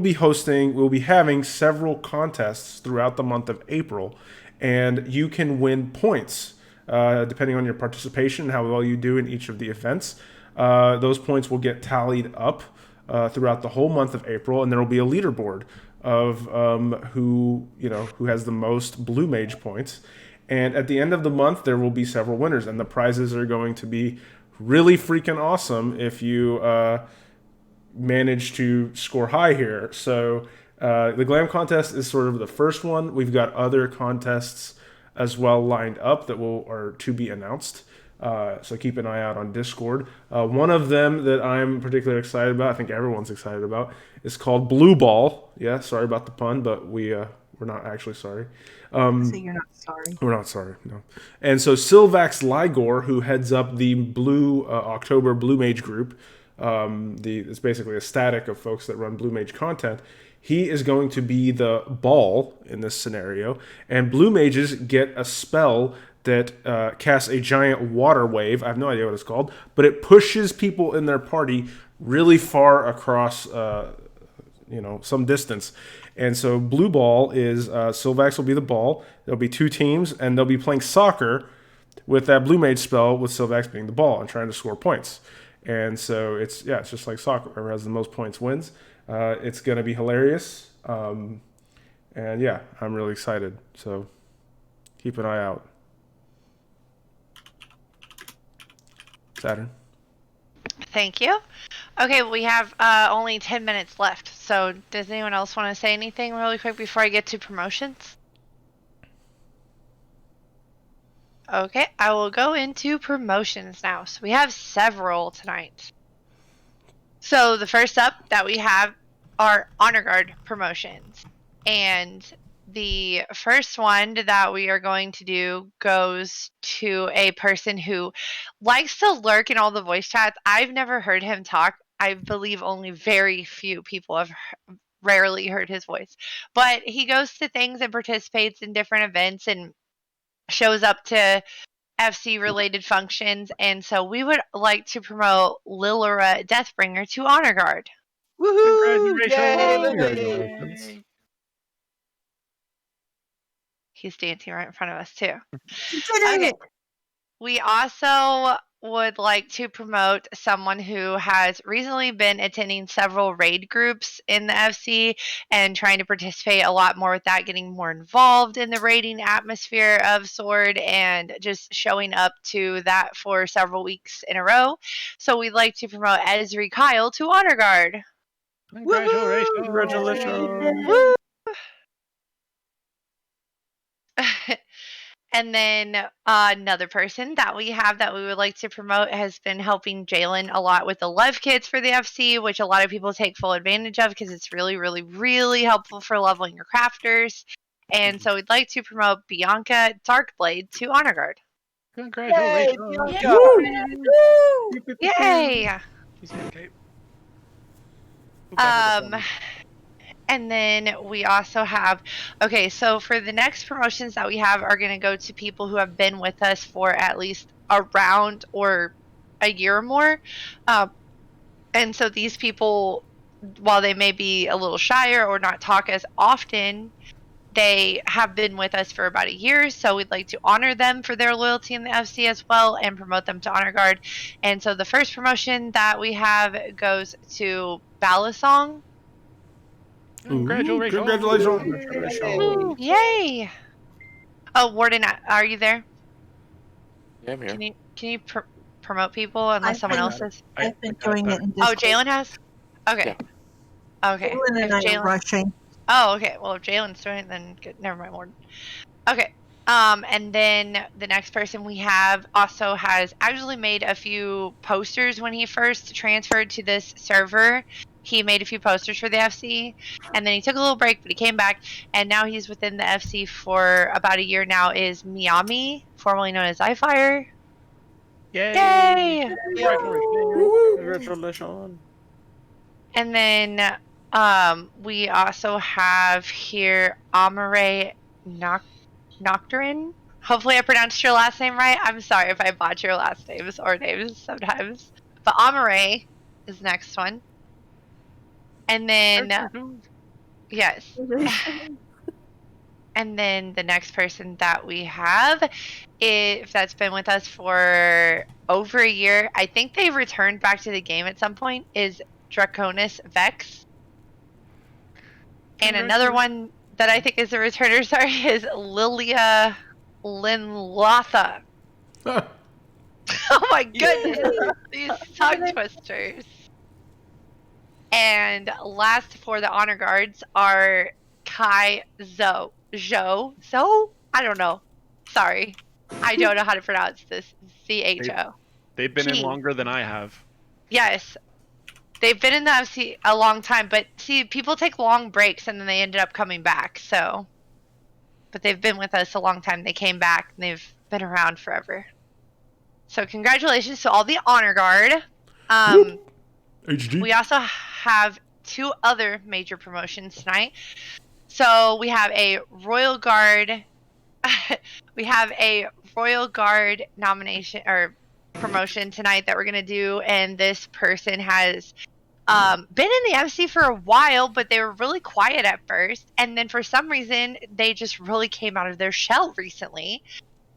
be having several contests throughout the month of April, and you can win points depending on your participation and how well you do in each of the events. Those points will get tallied up throughout the whole month of April, and there will be a leaderboard of who has the most Blue Mage points. And at the end of the month, there will be several winners, and the prizes are going to be really freaking awesome if you manage to score high here. So the glam contest is sort of the first one. We've got other contests as well lined up that are to be announced. So keep an eye out on Discord. One of them that I'm particularly excited about, I think everyone's excited about, is called Blue Ball. Yeah, sorry about the pun, but we're not actually sorry. So you're not sorry. We're not sorry, no. And so Sylvax Ligor, who heads up the Blue October Blue Mage group, it's basically a static of folks that run Blue Mage content. He is going to be the ball in this scenario, and Blue Mages get a spell that casts a giant water wave. I have no idea what it's called, but it pushes people in their party really far across, some distance. And so Blue Ball is Sylvax will be the ball. There'll be two teams, and they'll be playing soccer with that Blue Mage spell, with Sylvax being the ball and trying to score points. And so it's just like soccer. Whoever has the most points wins. It's going to be hilarious. And yeah, I'm really excited. So keep an eye out. Saturn. Thank you. Okay, we have only 10 minutes left. So does anyone else want to say anything really quick before I get to promotions? Okay, I will go into promotions now. So we have several tonight. So the first up that we have are Honor Guard promotions. And the first one that we are going to do goes to a person who likes to lurk in all the voice chats. I've never heard him talk. I believe only very few people have rarely heard his voice. But he goes to things and participates in different events and shows up to FC related functions, and so we would like to promote Lilira Deathbringer to Honor Guard. Woohoo! Congratulations. Yay! He's dancing right in front of us too. She did Okay. it. We also would like to promote someone who has recently been attending several raid groups in the FC and trying to participate a lot more with that, getting more involved in the raiding atmosphere of Sword and just showing up to that for several weeks in a row. So we'd like to promote Ezri Kyle to Honor Guard. Congratulations. Woo! And then another person that we have that we would like to promote has been helping Jalen a lot with the Love Kits for the FC, which a lot of people take full advantage of because it's really, really, really helpful for leveling your crafters. And so we'd like to promote Bianca Darkblade to Honor Guard. Congratulations. Yay! He's got a cape. And then we also have, okay, so for the next promotions that we have are going to go to people who have been with us for at least a round or a year or more. And so these people, while they may be a little shyer or not talk as often, they have been with us for about a year. So we'd like to honor them for their loyalty in the FC as well and promote them to Honor Guard. And so the first promotion that we have goes to Balasong. Congratulations. Yay! Oh, Warden, are you there? Yeah, I'm here. Can you promote people unless someone else is? I've been doing it in Discord. Oh, Jalen has? Okay. Okay. Jalen and If I are Jalen. rushing. Oh, okay. Well, if Jalen's doing it, then good. Never mind. More. Okay. And then the next person we have also has actually made a few posters when he first transferred to this server. He made a few posters for the FC, and then he took a little break, but he came back, and now he's within the FC for about a year now. Is Miami, formerly known as iFire. Yay! Yay! Congratulations. And then we also have here Amare Nocturne. Hopefully I pronounced your last name right. I'm sorry if I botch your last names or names sometimes. But Amare is the next one. And then yes. And then the next person that we have, if that's been with us for over a year, I think they returned back to the game at some point, is Draconis Vex. And another one that I think is a returner, sorry, is Lilia Linlotha. Oh my goodness, these tongue twisters. And last for the honor guards are Kai Zo. I don't know. Sorry. I don't know how to pronounce this. CHO. They've been in longer than I have. Yes. They've been in the FC a long time, but see, people take long breaks and then they ended up coming back, so. But they've been with us a long time. They came back and they've been around forever. So congratulations to all the honor guard. HD. We also have 2 other major promotions tonight. So we have a Royal Guard. We have a Royal Guard nomination or promotion tonight that we're gonna do, and this person has been in the MC for a while, but they were really quiet at first, and then for some reason they just really came out of their shell recently.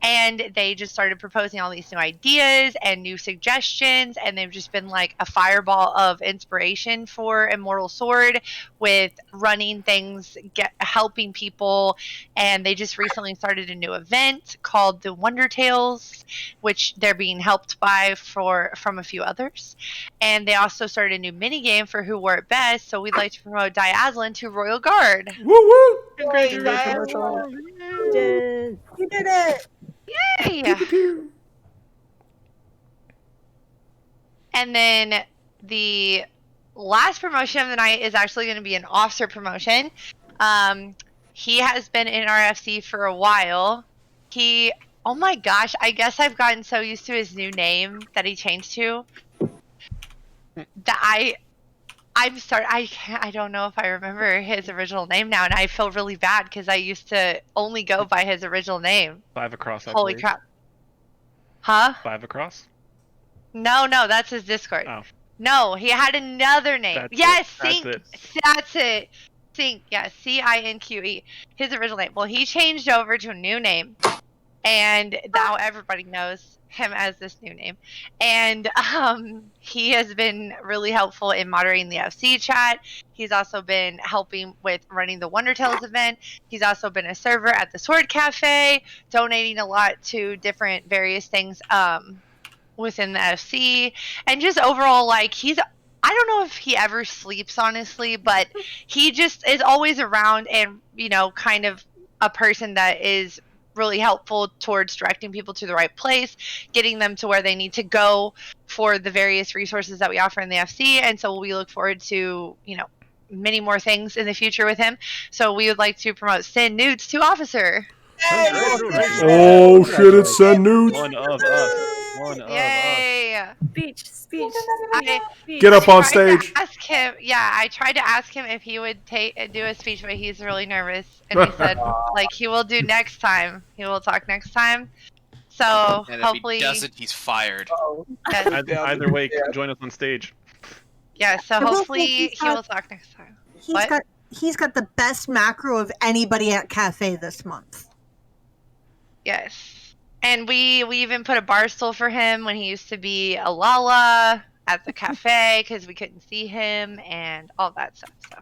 And they just started proposing all these new ideas and new suggestions, and they've just been like a fireball of inspiration for Immortal Sword with running things, helping people. And they just recently started a new event called the Wonder Tales, which they're being helped by from a few others. And they also started a new mini game for who wore it best. So we'd like to promote Diazlin to Royal Guard. Woo woo! Congratulations! You did it! Yay! And then the last promotion of the night is actually going to be an officer promotion. He has been in RFC for a while. Oh my gosh, I guess I've gotten so used to his new name that he changed to that I'm sorry, I don't know if I remember his original name now, and I feel really bad because I used to only go by his original name. 5 across. Holy crap! Huh? 5 across. No, that's his Discord. Oh. No, he had another name. That's yes, it. Sync. That's That's it. Sync. Yeah, Cinque. His original name. Well, he changed over to a new name, and now everybody knows him as this new name. And he has been really helpful in moderating the FC chat. He's also been helping with running the Wonder Tales event. He's also been a server at the Sword Cafe, donating a lot to different various things within the FC, and just overall, like, I don't know if he ever sleeps, honestly, but he just is always around, and kind of a person that is really helpful towards directing people to the right place, getting them to where they need to go for the various resources that we offer in the FC. And so we look forward to many more things in the future with him. So we would like to promote Send Nudes to Officer. Oh shit, it's Send Nudes. One of us. Yay! Speech. Get up on stage. I tried to ask him if he would do a speech, but he's really nervous, and he said he will do next time. He will talk next time. So And hopefully, if he doesn't, he's fired. yes, Either way, come join us on stage. yeah. So hopefully he will talk next time. He's got the best macro of anybody at Cafe this month. Yes. And we even put a bar stool for him when he used to be a Lala at the cafe because we couldn't see him and all that stuff. So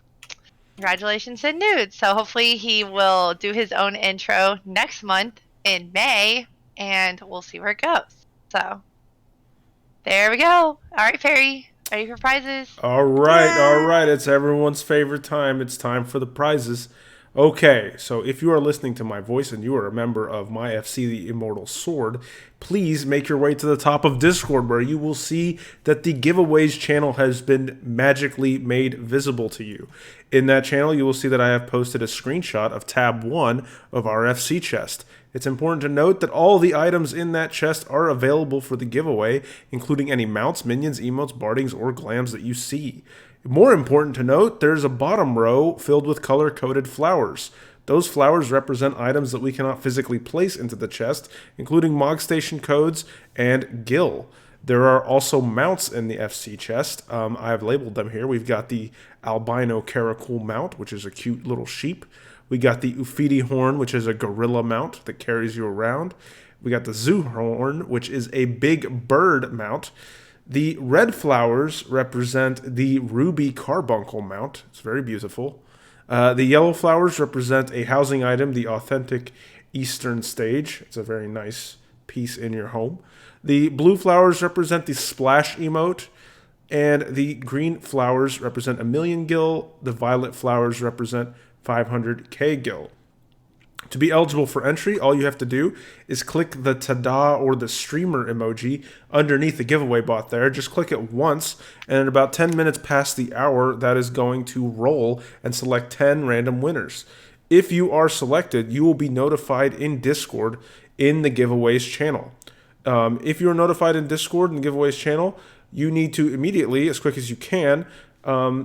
congratulations and nudes. So hopefully he will do his own intro next month in May, and we'll see where it goes. So there we go. All right, Fairy. Ready for prizes? All right. It's everyone's favorite time. It's time for the prizes. Okay, so if you are listening to my voice and you are a member of my FC, the Immortal Sword, please make your way to the top of Discord where you will see that the giveaways channel has been magically made visible to you. In that channel, you will see that I have posted a screenshot of tab 1 of our FC chest. It's important to note that all the items in that chest are available for the giveaway, including any mounts, minions, emotes, bardings, or glams that you see. More important to note, there's a bottom row filled with color-coded flowers. Those flowers represent items that we cannot physically place into the chest, including Mog Station codes and Gil. There are also mounts in the FC chest. I have labeled them here. We've got the albino caracal mount, which is a cute little sheep. We got the Ufidi horn, which is a gorilla mount that carries you around. We got the Zoo horn, which is a big bird mount. The red flowers represent the ruby carbuncle mount. It's very beautiful. The yellow flowers represent a housing item, the authentic Eastern stage. It's a very nice piece in your home. The blue flowers represent the splash emote. And the green flowers represent 1,000,000 gil. The violet flowers represent 500k gil. To be eligible for entry, all you have to do is click the tada or the streamer emoji underneath the giveaway bot there. Just click it once, and in about 10 minutes past the hour, that is going to roll and select 10 random winners. If you are selected, you will be notified in Discord in the giveaways channel. If you're notified in Discord in the giveaways channel, you need to immediately, as quick as you can,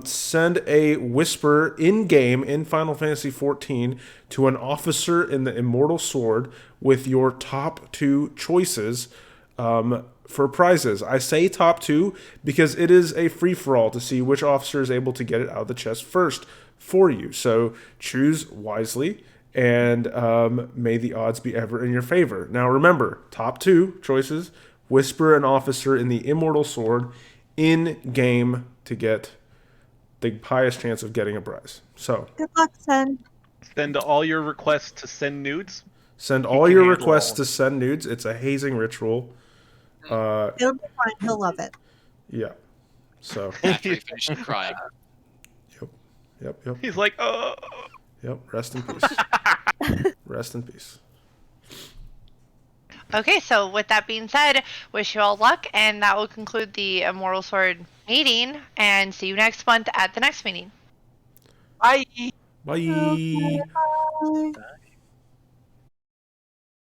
send a whisper in-game in Final Fantasy XIV to an officer in the Immortal Sword with your top 2 choices for prizes. I say top 2 because it is a free-for-all to see which officer is able to get it out of the chest first for you. So choose wisely, and may the odds be ever in your favor. Now remember, top 2 choices, whisper an officer in the Immortal Sword in-game to get the highest chance of getting a prize. So Good luck, son. Send all your requests to send nudes. send He all can your handle requests all of to send nudes. It's a hazing ritual. It'll be fine. He'll love it. Yeah. So. After he finished crying. Yep. He's like, oh. Yep. Rest in peace. Rest in peace. Okay, so with that being said, wish you all luck, and that will conclude the Immortal Sword meeting, and see you next month at the next meeting. Bye. Bye. Okay, bye.